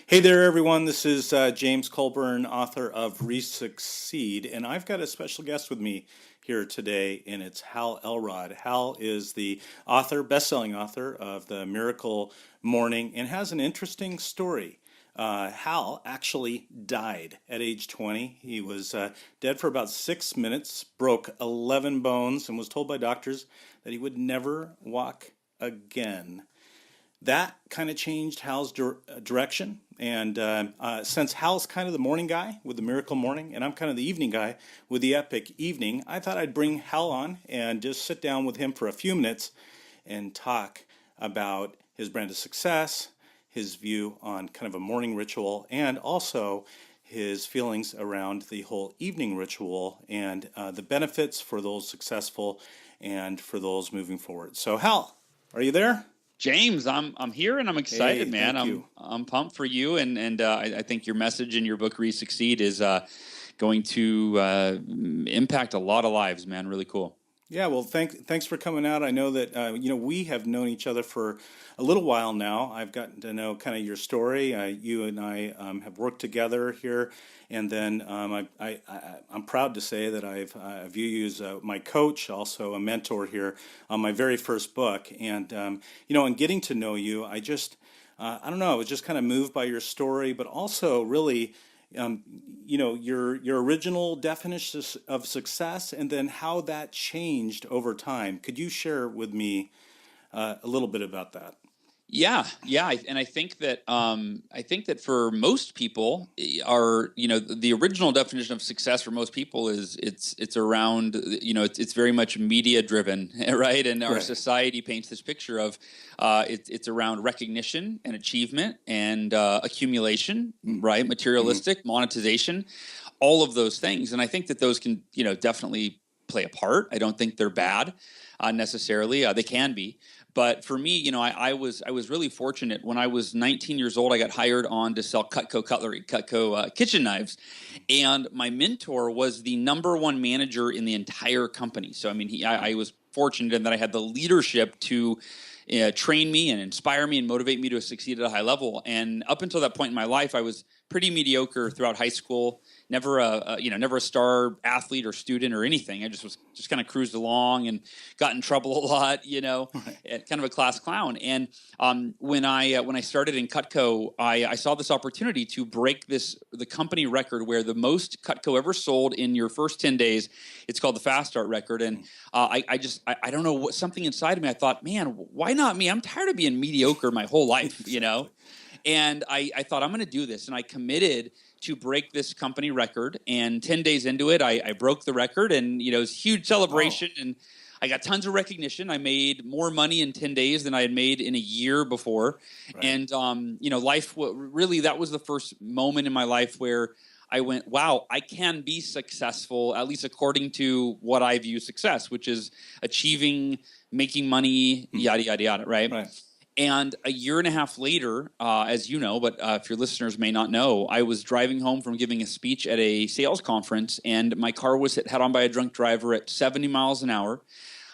Hey there, everyone. This is James Colburn, author of Succeed, and I've got a special guest with me here today, and it's Hal Elrod. Hal is the author, best-selling author of The Miracle Morning, and has an interesting story. Hal actually died at age 20. He was dead for about 6 minutes, broke 11 bones, and was told by doctors that he would never walk again. That kind of changed Hal's direction. And since Hal's kind of the morning guy with the Miracle Morning, and I'm kind of the evening guy with the Epic Evening, I thought I'd bring Hal on and just sit down with him for a few minutes and talk about his brand of success, his view on kind of a morning ritual, and also his feelings around the whole evening ritual and the benefits for those successful and for those moving forward. So, Hal, are you there? James, I'm here and I'm Hey, excited, man. thank I'm you. I'm pumped for you, and I think your message in your book Succeed is going to impact a lot of lives, man. Really cool. Yeah, well, thanks for coming out. I know that we have known each other for a little while now. I've gotten to know kind of your story. You and I have worked together here, and then I'm proud to say that I view you as my coach, also a mentor here on my very first book. And in getting to know you, I don't know, I was just kind of moved by your story, but also really um, your original definition of success and then how that changed over time. Could you share with me a little bit about that? Yeah, and I think that for most people, are the original definition of success for most people is it's around it's very much media driven, right? And our Right. society paints this picture of it's around recognition and achievement and accumulation, right? Mm-hmm. Materialistic monetization, all of those things, and I think that those can definitely play a part. I don't think they're bad necessarily. They can be, but for me, I was really fortunate. When I was 19 years old, I got hired on to sell Cutco cutlery, Cutco kitchen knives, and my mentor was the number one manager in the entire company. So I mean, I was fortunate in that I had the leadership to train me and inspire me and motivate me to succeed at a high level. And up until that point in my life, I was pretty mediocre throughout high school. Never a star athlete or student or anything. I just kind of cruised along and got in trouble a lot. Right. Kind of a class clown. And when I started in Cutco, I saw this opportunity to break the company record where the most Cutco ever sold in your first 10 days. It's called the Fast Start record, and I don't know what, something inside of me. I thought, man, why not me? I'm tired of being mediocre my whole life, Exactly. And I thought I'm going to do this, and I committed to break this company record. And 10 days into it, I broke the record, and it was a huge Oh, celebration, and I got tons of recognition. I made more money in 10 days than I had made in a year before. right. And really, that was the first moment in my life where I went, wow, I can be successful, at least according to what I view success, which is achieving, making money, Mhm. yada, yada, yada, right? Right. And a year and a half later, as you know, but if your listeners may not know, I was driving home from giving a speech at a sales conference, and my car was hit head on by a drunk driver at 70 miles an hour.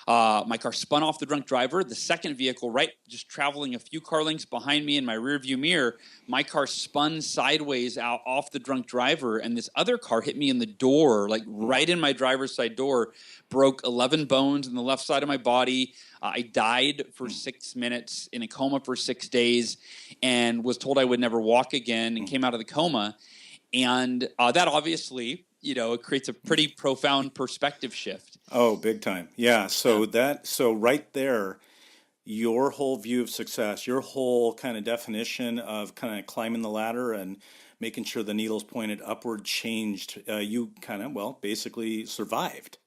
My car spun off the drunk driver. The second vehicle, right, just traveling a few car lengths behind me in my rearview mirror, my car spun sideways out off the drunk driver, and this other car hit me in the door, like Wow. right in my driver's side door, broke 11 bones in the left side of my body. I died for Mm, 6 minutes in a coma for 6 days, and was told I would never walk again, and mm, came out of the coma. And that obviously, it creates a mm. pretty profound perspective shift. Oh, big time. Yeah. Yeah. So right there, your whole view of success, your whole kind of definition of kind of climbing the ladder and making sure the needle's pointed upward changed. You kind of, well, basically survived.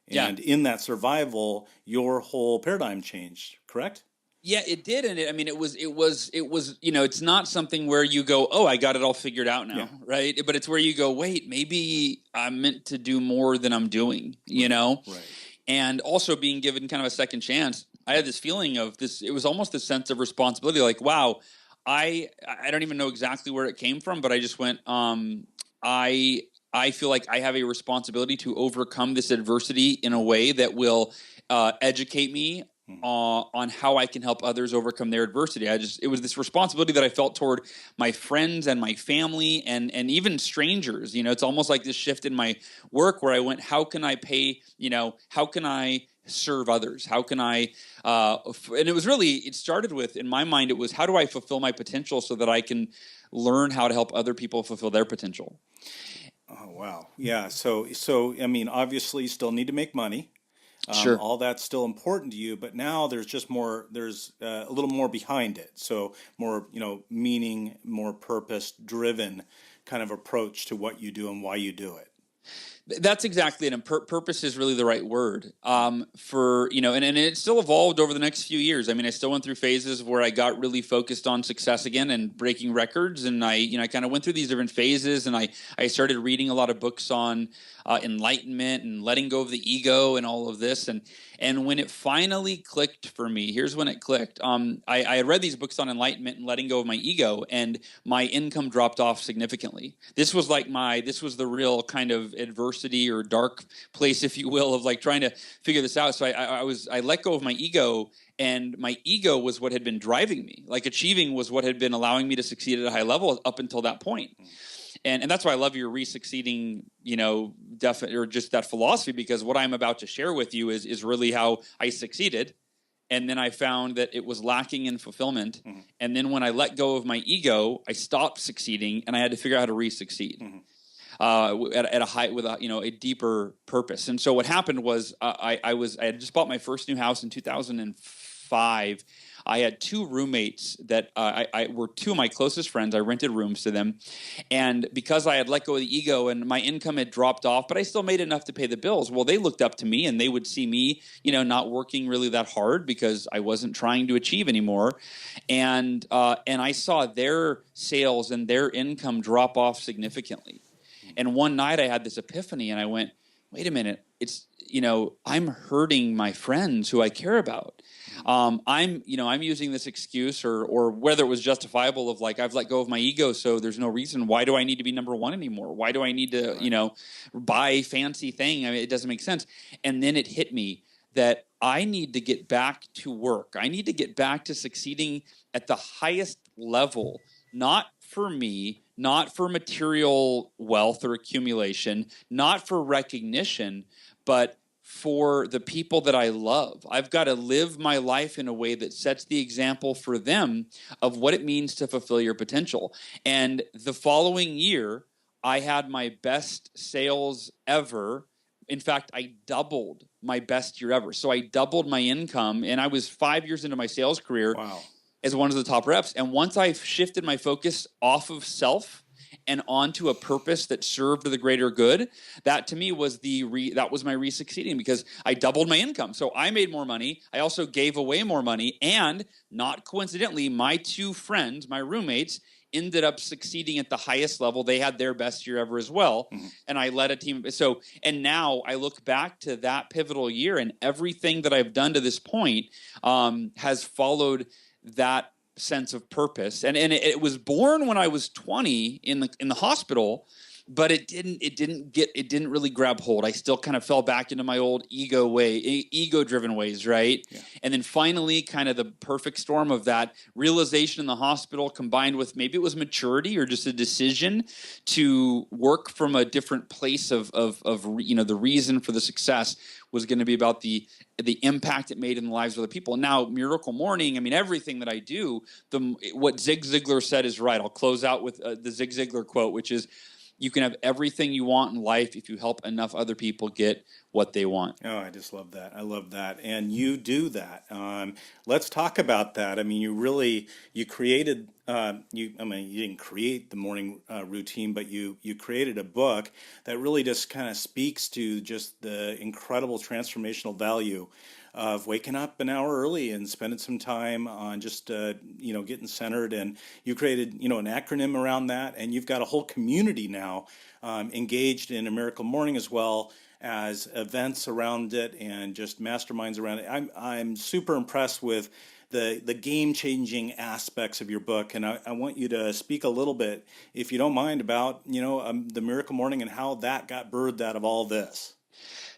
Yeah. And in that survival, your whole paradigm changed, correct? Yeah, it did, and I mean, it was. It's not something where you go, "Oh, I got it all figured out Yeah. now," right? But it's where you go, "Wait, maybe I'm meant to do more than I'm doing," Right. Right. and also being given kind of a second chance. I had this feeling of this. It was almost a sense of responsibility, like, "Wow, I don't even know exactly where it came from, but I just went, I I feel like I have a responsibility to overcome this adversity in a way that will educate me on how I can help others overcome their adversity. It was this responsibility that I felt toward my friends and my family and even strangers. It's almost like this shift in my work where I went, how can I how can I serve others? How can I, and it started with, in my mind, it was, how do I fulfill my potential so that I can learn how to help other people fulfill their potential? Oh, wow. Yeah. So I mean, obviously, you still need to make money. Sure. All that's still important to you, but now there's just more. There's a little more behind it. So more, meaning, more purpose-driven kind of approach to what you do and why you do it. That's exactly it. And purpose is really the right word. And it still evolved over the next few years. I mean, I still went through phases where I got really focused on success again and breaking records. And I kind of went through these different phases, and I started reading a lot of books on enlightenment and letting go of the ego and all of this. And when it finally clicked for me, here's when it clicked. I had read these books on enlightenment and letting go of my ego, and my income dropped off significantly. This was the real kind of adversity or dark place, if you will, of like trying to figure this out. So I let go of my ego, and my ego was what had been driving me. Like achieving was what had been allowing me to succeed at a high level up until that point. And that's why I love your re-succeeding, or just that philosophy, because what I'm about to share with you is really how I succeeded. And then I found that it was lacking in fulfillment. Mm-hmm. And then when I let go of my ego, I stopped succeeding, and I had to figure out how to re-succeed. Mm-hmm. At a height with a deeper purpose. And so what happened was I had just bought my first new house in 2005. I had two roommates that I were two of my closest friends. I rented rooms to them. And because I had let go of the ego and my income had dropped off, but I still made enough to pay the bills. Well, they looked up to me, and they would see me, not working really that hard because I wasn't trying to achieve anymore. And I saw their sales and their income drop off significantly. And one night I had this epiphany, and I went, wait a minute, I'm hurting my friends who I care about. I'm using this excuse or whether it was justifiable of like, I've let go of my ego, so there's no reason. Why do I need to be number one anymore? Why do I need to, buy fancy thing? I mean, it doesn't make sense. And then it hit me that I need to get back to work. I need to get back to succeeding at the highest level, not for me, not for material wealth or accumulation, not for recognition, but for the people that I love. I've got to live my life in a way that sets the example for them of what it means to fulfill your potential. And the following year, I had my best sales ever. In fact, I doubled my best year ever. So I doubled my income, and I was 5 years into my sales career. Wow. As one of the top reps. And once I shifted my focus off of self and onto a purpose that served the greater good, that to me was that was my re-succeeding, because I doubled my income. So I made more money. I also gave away more money. And not coincidentally, my two friends, my roommates, ended up succeeding at the highest level. They had their best year ever as well. Mm-hmm. And I led a team. And now I look back to that pivotal year, and everything that I've done to this point has followed that sense of purpose. And it was born when I was 20 in the hospital, but it didn't really grab hold. I still kind of fell back into my old ego-driven ways, right? Yeah. And then finally, kind of the perfect storm of that realization in the hospital, combined with maybe it was maturity or just a decision to work from a different place of the reason for the success was going to be about the impact it made in the lives of other people. And now, Miracle Morning, I mean, everything that I do, what Zig Ziglar said is right. I'll close out with the Zig Ziglar quote, which is, you can have everything you want in life if you help enough other people get what they want. Oh, I just love that. I love that. And you do that. Let's talk about that. I mean, you created, you didn't create the morning routine, but you created a book that really just kind of speaks to just the incredible transformational value of waking up an hour early and spending some time on just getting centered. And you created an acronym around that, and you've got a whole community now engaged in A Miracle Morning, as well as events around it and just masterminds around it. I'm super impressed with the game-changing aspects of your book, and I want you to speak a little bit, if you don't mind, about the Miracle Morning and how that got birthed out of all this.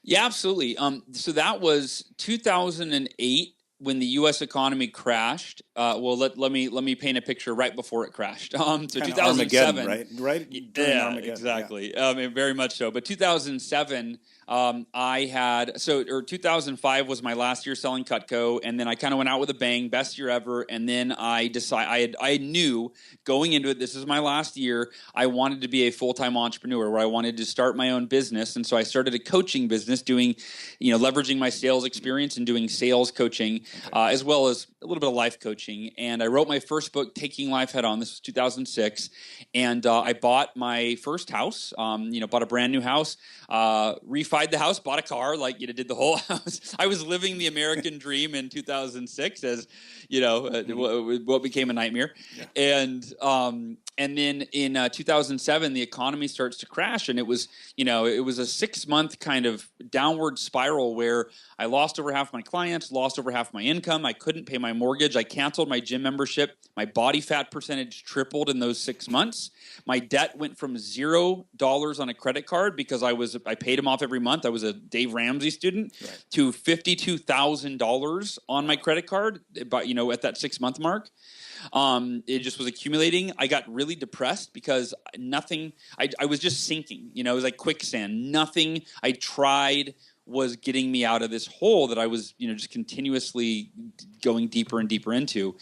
Yeah, absolutely. So that was 2008 when the U.S. economy crashed, well, let me paint a picture right before it crashed. So Kind of Armageddon, 2007, right during yeah, Armageddon. exactly, very much so. But 2007, I had or 2005 was my last year selling Cutco, and then I kind of went out with a bang, best year ever. And then I knew going into it, this is my last year. I wanted to be a full-time entrepreneur, where I wanted to start my own business, and so I started a coaching business, doing, leveraging my sales experience and doing sales coaching, as well as a little bit of life coaching. And I wrote my first book, Taking Life Head On. This was 2006, and I bought my first house. Bought a brand new house, refied the house, bought a car, did the whole house. I was living the American dream in 2006, as what became a nightmare. Yeah. And then in 2007, the economy starts to crash, and it was a 6-month kind of downward spiral where I lost over half my clients, lost over half my income. I couldn't pay my mortgage. I canceled my gym membership. My body fat percentage tripled in those 6 months. My debt went from $0 on a credit card, because I paid them off every month. I was a Dave Ramsey student, right, to $52,000 on my credit card, but at that 6-month mark. It just was accumulating. I got really depressed because I was just sinking. It was like quicksand. Nothing I tried was getting me out of this hole that I was, just continuously going deeper and deeper into.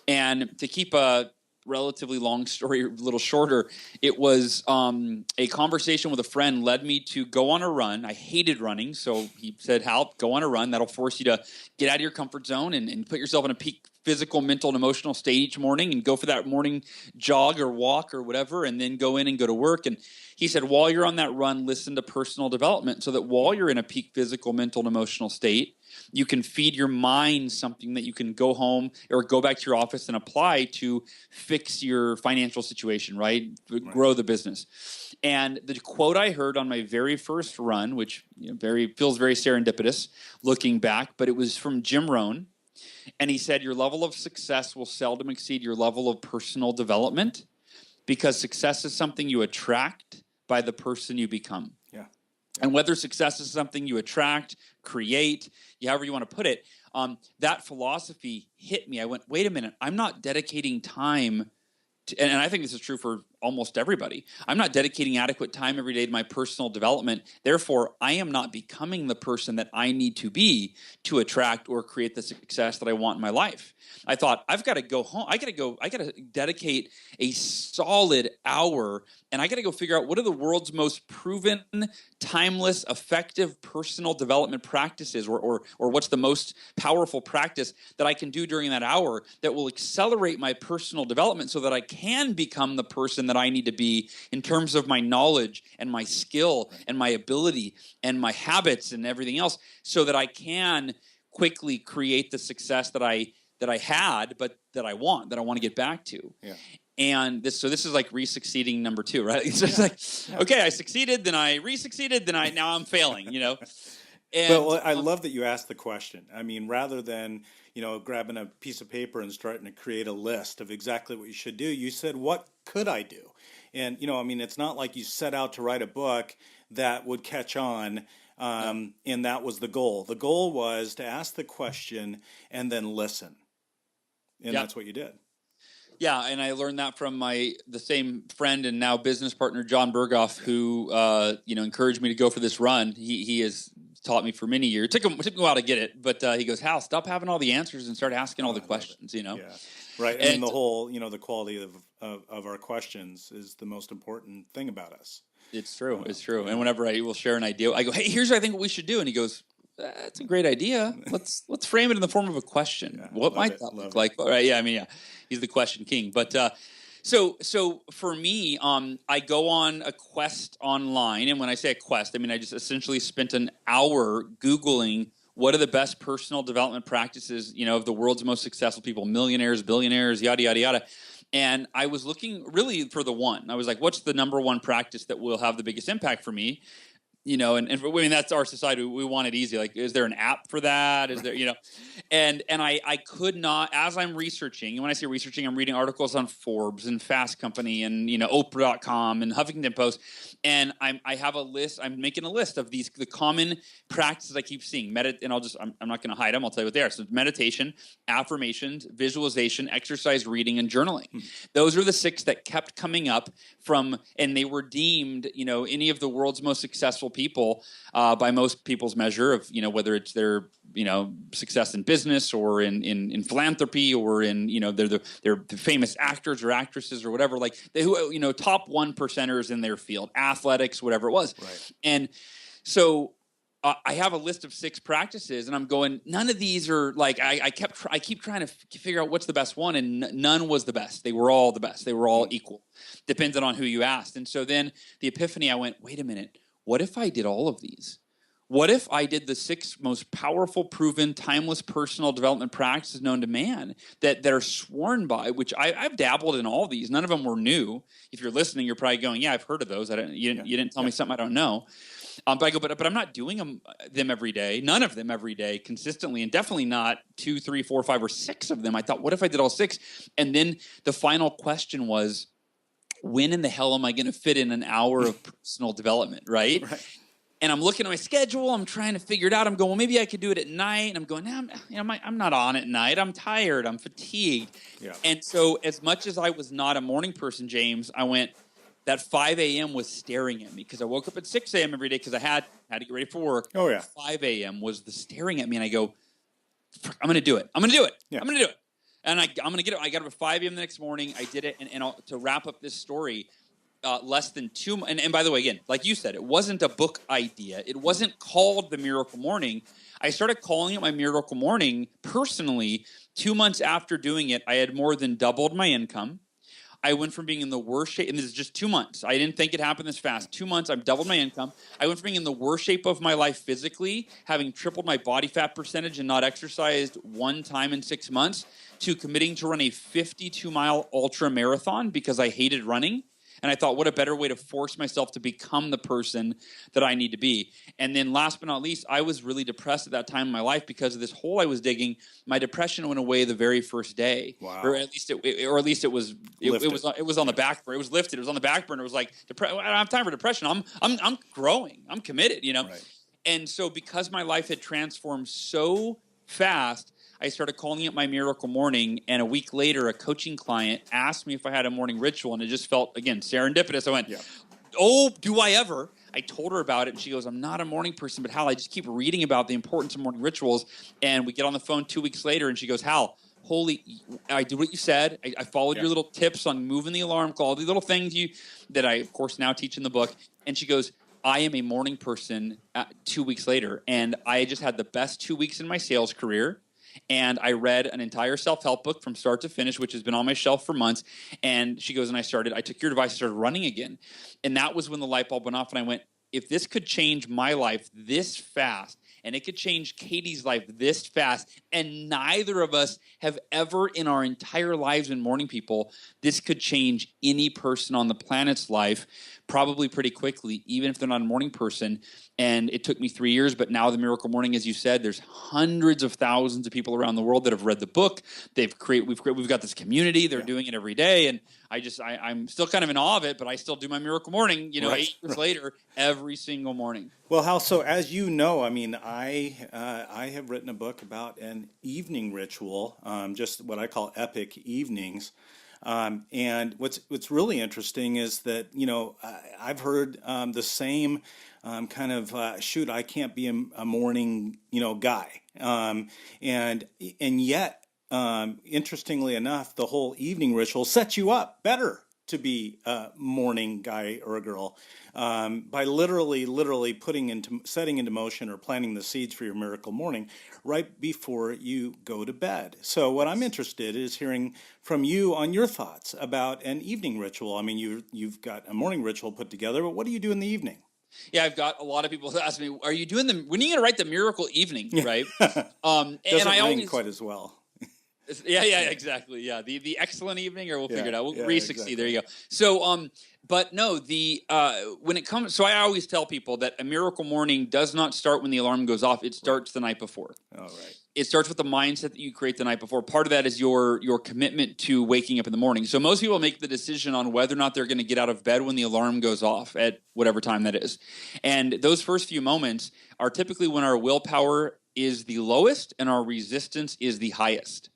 And to keep a relatively long story a little shorter, it was a conversation with a friend led me to go on a run. I hated running, so he said, Hal, go on a run. That'll force you to get out of your comfort zone and put yourself in a peak physical, mental, and emotional state each morning, and go for that morning jog or walk or whatever, and then go in and go to work. And he said, while you're on that run, listen to personal development, so that while you're in a peak physical, mental, and emotional state, you can feed your mind something that you can go home or go back to your office and apply to fix your financial situation, right? Grow the business. And the quote I heard on my very first run, which feels very serendipitous looking back, but it was from Jim Rohn. And he said, your level of success will seldom exceed your level of personal development, because success is something you attract by the person you become. Yeah. And whether success is something you attract, create, however you want to put it, that philosophy hit me. I went, wait a minute, I'm not dedicating time to, and I think this is true for almost everybody. I'm not dedicating adequate time every day to my personal development. Therefore, I am not becoming the person that I need to be to attract or create the success that I want in my life. I thought, I've got to go home. I got to dedicate a solid hour, and I got to go figure out what are the world's most proven, timeless, effective personal development practices, or what's the most powerful practice that I can do during that hour that will accelerate my personal development, so that I can become the person that I need to be in terms of my knowledge and my skill and my ability and my habits and everything else, so that I can quickly create the success that I had, but that I want to get back to. Yeah. And this is like re-succeeding number 2, right? It's just okay, I succeeded, then I re-succeeded, then now I'm failing, And well, I love that you asked the question. I mean, rather than, grabbing a piece of paper and starting to create a list of exactly what you should do, you said, what could I do? And, it's not like you set out to write a book that would catch on. And that was the goal. The goal was to ask the question and then listen. And that's what you did. Yeah, and I learned that from the same friend and now business partner, John Berghoff, who encouraged me to go for this run. He has taught me for many years. It took me a while to get it, but he goes, Hal, stop having all the answers and start asking all the questions. Yeah, right. And the whole, the quality of our questions is the most important thing about us. It's true. It's true. And whenever I will share an idea, I go, hey, here's what I think what we should do. And he goes, that's a great idea. Let's frame it in the form of a question. Yeah, what might that look like? All right. Yeah. He's the question king. But so for me, I go on a quest online. And when I say a quest, I just essentially spent an hour Googling what are the best personal development practices, of the world's most successful people, millionaires, billionaires, yada, yada, yada. And I was looking really for the one. I was like, what's the number one practice that will have the biggest impact for me? and I mean, that's our society. We want it easy. Like, is there an app for that? Is there, and I could not, as I'm researching, and when I say researching, I'm reading articles on Forbes and Fast Company and, Oprah.com and Huffington Post. And I have a list, I'm making a list of the common practices I keep seeing. And I'm not going to hide them. I'll tell you what they are. So meditation, affirmations, visualization, exercise, reading, and journaling. Those are the 6 that kept coming up and they were deemed, any of the world's most successful people by most people's measure of, whether it's their, success in business or in philanthropy or in, they're the famous actors or actresses or whatever, like they, top 1%ers in their field, athletics, whatever it was. Right. And so I have a list of 6 practices, and I'm going, none of these are like, I keep trying to figure out what's the best one, and none was the best. They were all the best. They were all equal, depending on who you asked. And so then the epiphany, I went, wait a minute, what if I did all of these? What if I did the 6 most powerful, proven, timeless personal development practices known to man that are sworn by, which I've dabbled in all these. None of them were new. If you're listening, you're probably going, yeah, I've heard of those. You didn't tell me something I don't know. But I go, but I'm not doing them every day. None of them every day consistently, and definitely not 2, 3, 4, 5, or 6 of them. I thought, what if I did all 6? And then the final question was, when in the hell am I going to fit in an hour of personal development, right? And I'm looking at my schedule. I'm trying to figure it out. I'm going, well, maybe I could do it at night. And I'm going, I'm not on at night. I'm tired. I'm fatigued. Yeah. And so as much as I was not a morning person, James, I went, that 5 a.m. was staring at me because I woke up at 6 a.m. every day because I had to get ready for work. Oh, yeah. 5 a.m. was the staring at me. And I go, I'm going to do it. I'm going to do it. Yeah. I'm going to do it. And I'm going to get it. I got up at 5 a.m. the next morning. I did it. And to wrap up this story, less than 2 months. And by the way, again, like you said, it wasn't a book idea. It wasn't called the Miracle Morning. I started calling it my Miracle Morning personally. 2 months after doing it, I had more than doubled my income. I went from being in the worst shape, and this is just 2 months. I didn't think it happened this fast. 2 months, I've doubled my income. I went from being in the worst shape of my life physically, having tripled my body fat percentage and not exercised one time in 6 months, to committing to run a 52-mile ultra marathon because I hated running. And I thought, what a better way to force myself to become the person that I need to be. And then last but not least, I was really depressed at that time in my life because of this hole I was digging. My depression went away the very first day. Wow. Or at least it was on the back burner. It was lifted. It was on the back burner. It was like, I don't have time for depression. I'm growing. I'm committed, Right. And so because my life had transformed so fast, I started calling it my Miracle Morning, and a week later, a coaching client asked me if I had a morning ritual, and it just felt, again, serendipitous. I went, oh, do I ever? I told her about it, and she goes, I'm not a morning person, but Hal, I just keep reading about the importance of morning rituals, and we get on the phone 2 weeks later, and she goes, Hal, I did what you said. I followed your little tips on moving the alarm clock, all the little things that I, of course, now teach in the book, and she goes, I am a morning person 2 weeks later, and I just had the best 2 weeks in my sales career. And I read an entire self-help book from start to finish, which has been on my shelf for months. And she goes, and I took your advice and started running again. And that was when the light bulb went off. And I went, if this could change my life this fast, and it could change Katie's life this fast, and neither of us have ever in our entire lives been morning people, this could change any person on the planet's life probably pretty quickly, even if they're not a morning person. And it took me 3 years, but now the Miracle Morning, as you said, there's hundreds of thousands of people around the world that have read the book. We've got this community. They're doing it every day, and I'm still kind of in awe of it. But I still do my Miracle Morning, 8 years later, every single morning. Well, Hal, so as you know, I mean, I have written a book about an evening ritual, just what I call epic evenings. And what's really interesting is that, I've heard the same kind of shoot, I can't be a morning, guy. And yet, interestingly enough, the whole evening ritual sets you up better to be a morning guy or a girl by literally setting into motion or planting the seeds for your miracle morning right before you go to bed. So what I'm interested in is hearing from you on your thoughts about an evening ritual. I mean, you've got a morning ritual put together, but what do you do in the evening? Yeah, I've got a lot of people that ask me, when are you going to write the miracle evening, right? Doesn't and I ring always quite as well. Yeah, exactly. Yeah, the excellent evening, or we'll figure it out. We'll re-succeed. Exactly. There you go. So, but no, when it comes, so I always tell people that a miracle morning does not start when the alarm goes off. It starts the night before. All right. It starts with the mindset that you create the night before. Part of that is your commitment to waking up in the morning. So most people make the decision on whether or not they're going to get out of bed when the alarm goes off at whatever time that is. And those first few moments are typically when our willpower is the lowest and our resistance is the highest.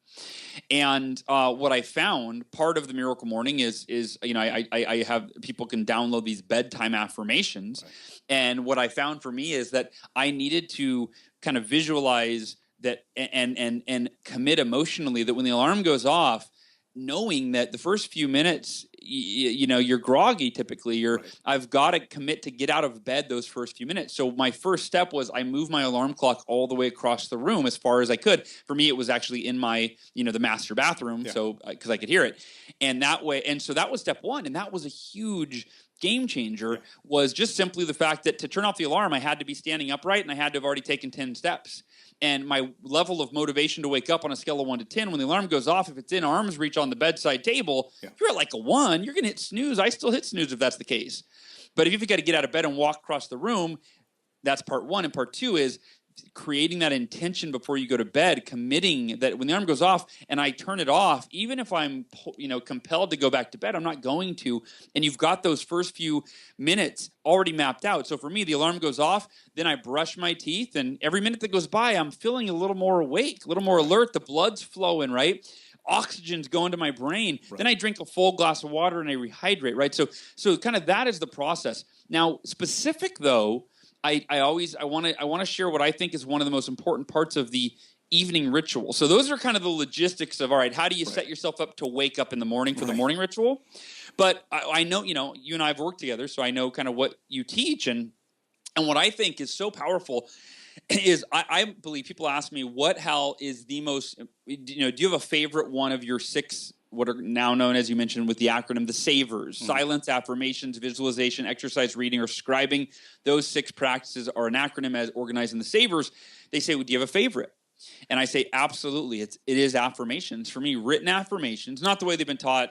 And what I found, part of the miracle morning is I have people can download these bedtime affirmations, right. And what I found for me is that I needed to kind of visualize that and commit emotionally that when the alarm goes off, knowing that the first few minutes, you're groggy typically. Right. I've got to commit to get out of bed those first few minutes. So my first step was I moved my alarm clock all the way across the room as far as I could. For me, it was actually in my, the master bathroom, so because I could hear it. And that way, and so that was step one, and that was a huge game changer. Was just simply the fact that to turn off the alarm, I had to be standing upright and I had to have already taken 10 steps. And my level of motivation to wake up on a scale of 1 to 10, when the alarm goes off, if it's in arm's reach on the bedside table, you're at like a 1. You're going to hit snooze. I still hit snooze if that's the case. But if you've got to get out of bed and walk across the room, that's part one. And part two is creating that intention before you go to bed, committing that when the alarm goes off and I turn it off, even if I'm compelled to go back to bed, I'm not going to. And you've got those first few minutes already mapped out. So for me, the alarm goes off, then I brush my teeth, and every minute that goes by, I'm feeling a little more awake, a little more alert. The blood's flowing, right? Oxygen's going to my brain. Right. Then I drink a full glass of water and I rehydrate, right? So kind of that is the process. Now, specific though, I want to share what I think is one of the most important parts of the evening ritual. So those are kind of the logistics of, all right, how do you set yourself up to wake up in the morning for the morning ritual? But I know, you and I have worked together, so I know kind of what you teach. And what I think is so powerful is I believe people ask me, what, Hal, is the most, do you have a favorite one of your 6, what are now known, as you mentioned, with the acronym, the SAVERS, silence, affirmations, visualization, exercise, reading, or scribing. Those 6 practices are an acronym as organized in the SAVERS. They say, well, do you have a favorite? And I say, absolutely. It is affirmations. For me, written affirmations, not the way they've been taught,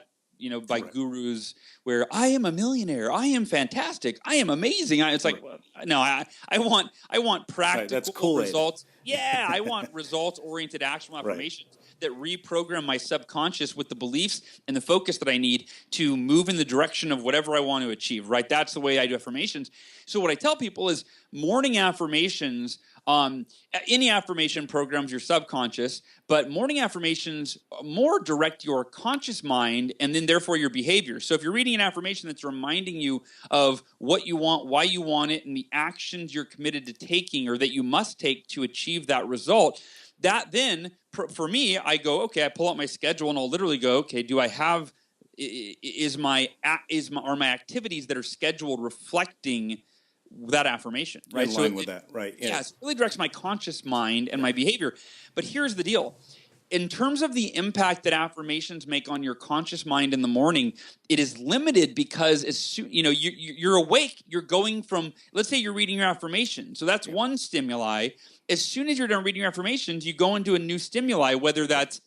by gurus, where I am a millionaire, I am fantastic, I am amazing. It's like, no, I want practical that's cool results. Yeah, I want results-oriented actionable affirmations that reprogram my subconscious with the beliefs and the focus that I need to move in the direction of whatever I want to achieve, right? That's the way I do affirmations. So what I tell people is morning affirmations, any affirmation programs your subconscious, but morning affirmations more direct your conscious mind and then therefore your behavior. So if you're reading an affirmation that's reminding you of what you want, why you want it, and the actions you're committed to taking or that you must take to achieve that result, that then, for me, I go, okay, I pull out my schedule and I'll literally go, okay, do I have, are my activities that are scheduled reflecting that affirmation, right? In line with that, right? Yeah, it really directs my conscious mind and my behavior. But here's the deal. In terms of the impact that affirmations make on your conscious mind in the morning, it is limited because as soon, you're awake, you're going from, let's say you're reading your affirmation. So that's one stimuli. As soon as you're done reading your affirmations, you go into a new stimuli, whether that's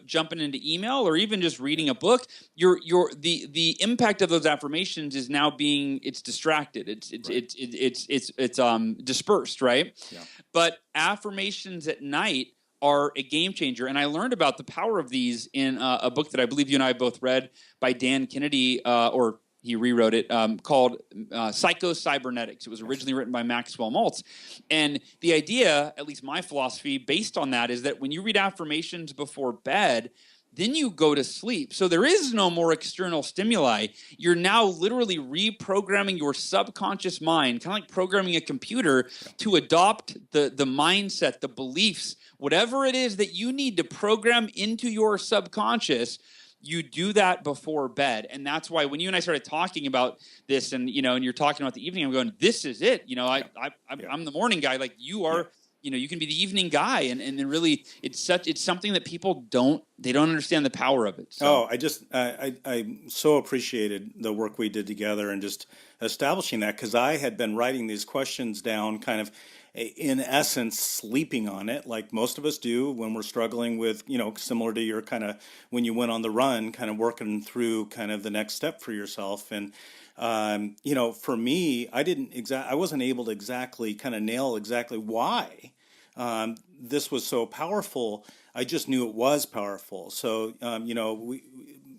jumping into email or even just reading a book. The impact of those affirmations is now it's distracted. It's dispersed, right? Yeah. But affirmations at night are a game changer. And I learned about the power of these in a book that I believe you and I both read by Dan Kennedy, or he rewrote it, called Psycho-Cybernetics. It was originally written by Maxwell Maltz. And the idea, at least my philosophy based on that, is that when you read affirmations before bed, then you go to sleep. So there is no more external stimuli. You're now literally reprogramming your subconscious mind, kind of like programming a computer to adopt the mindset, the beliefs, whatever it is that you need to program into your subconscious. You do that before bed. And that's why when you and I started talking about this and you're talking about the evening, I'm going, this is it. I'm the morning guy. Like you are, you can be the evening guy. And then really it's something that people don't understand the power of it. So. I so appreciated the work we did together and just establishing that, because I had been writing these questions down kind of in essence, sleeping on it, like most of us do when we're struggling with, similar to your kind of when you went on the run, kind of working through kind of the next step for yourself. And, for me, I wasn't able to exactly kind of nail exactly why this was so powerful. I just knew it was powerful. So,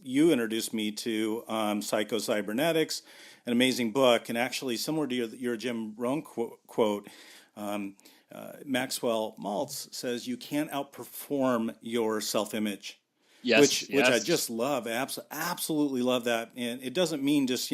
you introduced me to Psycho-Cybernetics, an amazing book, and actually similar to your Jim Rohn quote, um, Maxwell Maltz says you can't outperform your self-image, Yes, which I yes. just love. Absolutely love that. And it doesn't mean just,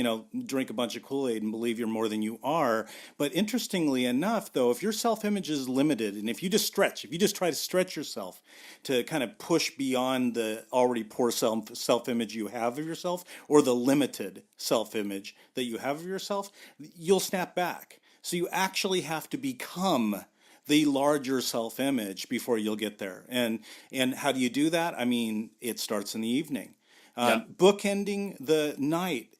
drink a bunch of Kool-Aid and believe you're more than you are. But interestingly enough, though, if your self-image is limited and if you just try to stretch yourself to kind of push beyond the already poor self-image you have of yourself or the limited self-image that you have of yourself, you'll snap back. So you actually have to become the larger self-image before you'll get there. And how do you do that? I mean, it starts in the evening. Yeah. Bookending the night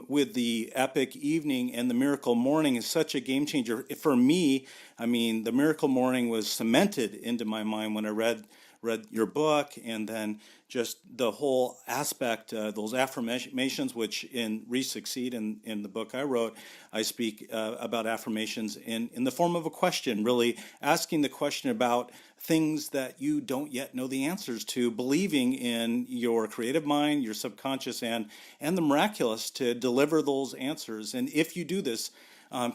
with the epic evening and the miracle morning is such a game changer for me. I mean, the miracle morning was cemented into my mind when I read your book, and then just the whole aspect, those affirmations, which in Re-Succeed, in the book I wrote, I speak about affirmations in the form of a question, really asking the question about things that you don't yet know the answers to, believing in your creative mind, your subconscious, and the miraculous to deliver those answers. And if you do this,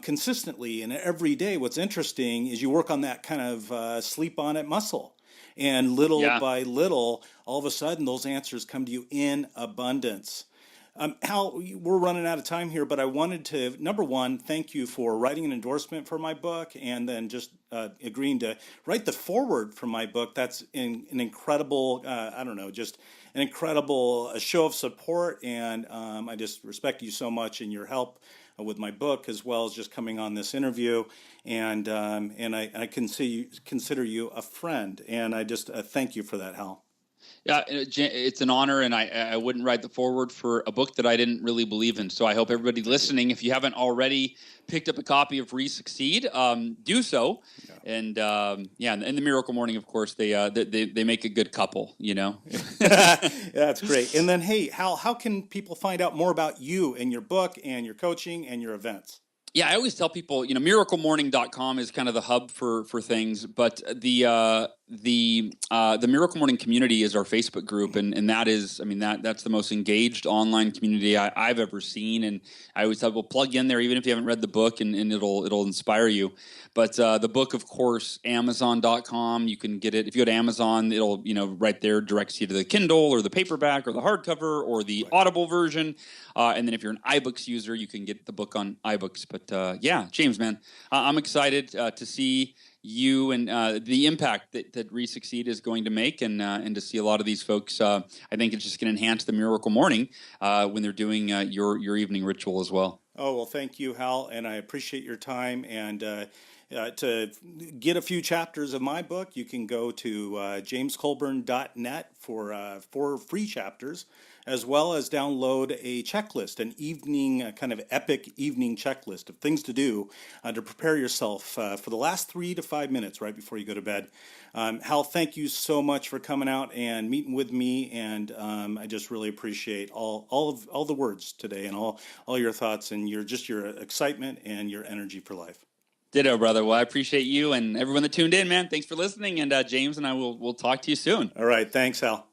consistently and every day, what's interesting is you work on that kind of sleep on it muscle. And little Yeah. by little, all of a sudden, those answers come to you in abundance. Hal, we're running out of time here, but I wanted to, number one, thank you for writing an endorsement for my book and then just agreeing to write the foreword for my book. That's an incredible, I don't know, just an incredible show of support. And I just respect you so much and your help with my book, as well as just coming on this interview. And I consider you a friend. And I just thank you for that, Hal. Yeah, it's an honor, and I wouldn't write the forward for a book that I didn't really believe in. So I hope everybody listening, if you haven't already picked up a copy of Re-Succeed, do so. Yeah. And yeah, and the Miracle Morning, of course, they make a good couple, you know. That's great. And then, hey, Hal, how can people find out more about you and your book and your coaching and your events? Yeah, I always tell people, miraclemorning.com is kind of the hub for things, but the Miracle Morning community is our Facebook group, and that is, I mean, that's the most engaged online community I've ever seen. And I always tell people, plug in there even if you haven't read the book, and it'll inspire you. But the book, of course, Amazon.com, you can get it. If you go to Amazon, it'll, right there directs you to the Kindle or the paperback or the hardcover or the Audible version. And then if you're an iBooks user, you can get the book on iBooks. But yeah, James, man, I'm excited to see you and the impact that Re-Succeed is going to make, and to see a lot of these folks. I think it's just going to enhance the Miracle Morning when they're doing your evening ritual as well. Oh, well, thank you, Hal, and I appreciate your time. And to get a few chapters of my book, you can go to jamescolburn.net for 4 free chapters, as well as download a checklist, an evening, kind of epic evening checklist of things to do to prepare yourself for the last 3 to 5 minutes right before you go to bed. Hal, thank you so much for coming out and meeting with me, and I just really appreciate all the words today and all your thoughts and your excitement and your energy for life. Ditto, brother. Well, I appreciate you and everyone that tuned in, man. Thanks for listening, and James and I will talk to you soon. All right, thanks, Hal.